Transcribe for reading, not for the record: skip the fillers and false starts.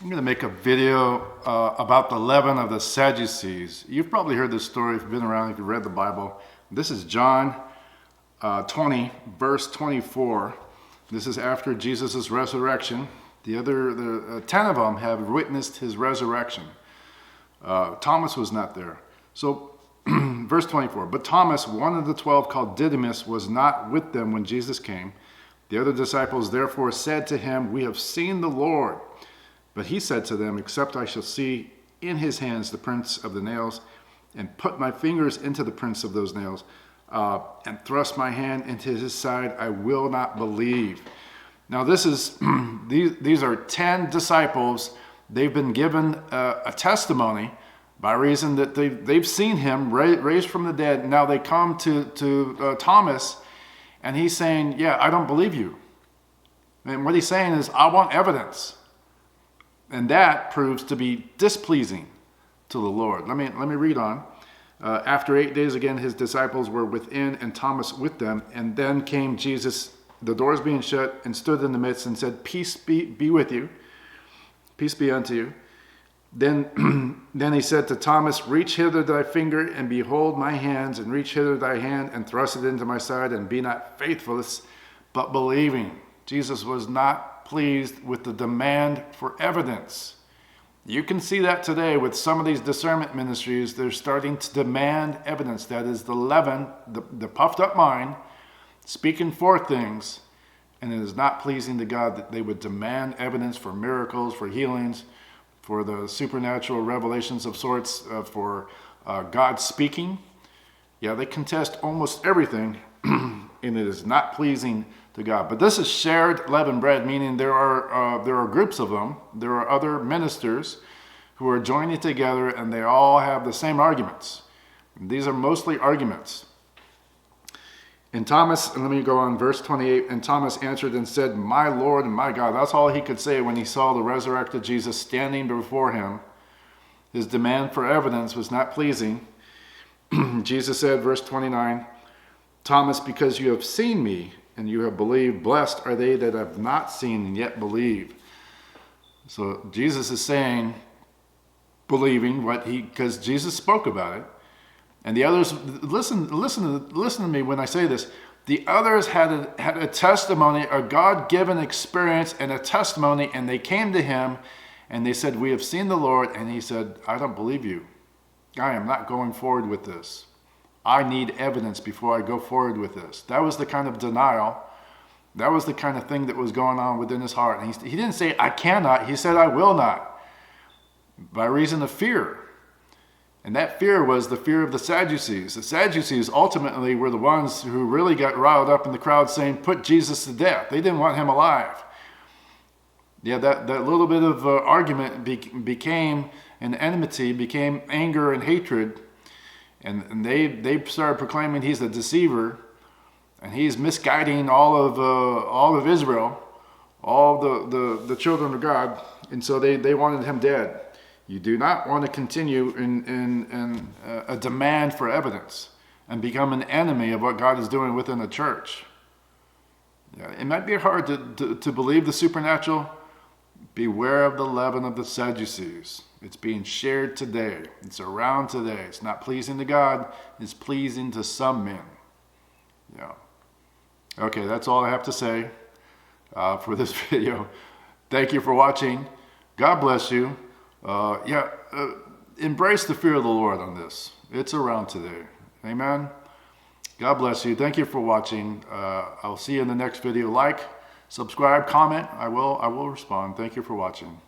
I'm going to make a video about the leaven of the Sadducees. You've probably heard this story if you've been around, if you've read the Bible. This is John 20, verse 24. This is after Jesus' resurrection. The 10 of them have witnessed his resurrection. Thomas was not there. So, verse 24, but Thomas, one of the 12 called Didymus, was not with them when Jesus came. The other disciples therefore said to him, "We have seen the Lord." But he said to them, "Except I shall see in his hands the prints of the nails, and put my fingers into the prints of those nails, and thrust my hand into his side, I will not believe." Now this is, these are 10 disciples. They've been given a testimony by reason that they've seen him raised from the dead. Now they come to Thomas, and he's saying, "Yeah, I don't believe you." And what he's saying is, "I want evidence." And that proves to be displeasing to the Lord. Let me read on. After 8 days again, his disciples were within, and Thomas with them. And then came Jesus, the doors being shut, and stood in the midst and said, "Peace be with you. Peace be unto you." Then he said to Thomas, "Reach hither thy finger, and behold my hands, and reach hither thy hand, and thrust it into my side, and be not faithless, but believing." Jesus was not pleased with the demand for evidence. You can see that today with some of these discernment ministries. They're starting to demand evidence. That is the leaven, the puffed up mind, speaking forth things, and it is not pleasing to God that they would demand evidence for miracles, for healings, for the supernatural revelations of sorts, for God speaking. Yeah, they contest almost everything, and it is not pleasing to God. But this is shared leavened bread, meaning there are groups of them. There are other ministers who are joining together, and they all have the same arguments. And these are mostly arguments. And Thomas, and let me go on, verse 28, and Thomas answered and said, "My Lord and my God." That's all he could say when he saw the resurrected Jesus standing before him. His demand for evidence was not pleasing. Jesus said, verse 29, "Thomas, because you have seen me, and you have believed, blessed are they that have not seen and yet believe." So Jesus is saying, believing because Jesus spoke about it. And the others, listen to me when I say this. The others had a testimony, a God-given experience and a testimony, and they came to him and they said, "We have seen the Lord." And he said, "I don't believe you. I am not going forward with this. I need evidence before I go forward with this." That was the kind of denial. That was the kind of thing that was going on within his heart. And he didn't say, "I cannot." He said, "I will not," by reason of fear. And that fear was the fear of the Sadducees. The Sadducees ultimately were the ones who really got riled up in the crowd saying, "Put Jesus to death." They didn't want him alive. Yeah, that little bit of argument became an enmity, became anger and hatred. And they started proclaiming he's a deceiver, and he's misguiding all of Israel, all the children of God, and so they wanted him dead. You do not want to continue in a demand for evidence and become an enemy of what God is doing within the church. Yeah, it might be hard to believe the supernatural. Beware of the leaven of the Sadducees. It's being shared today. It's around today. It's not pleasing to God. It's pleasing to some men. Yeah. Okay, that's all I have to say for this video. Thank you for watching. God bless you. Embrace the fear of the Lord on this. It's around today. Amen. God bless you. Thank you for watching. I'll see you in the next video. Like, subscribe, comment. I will respond. Thank you for watching.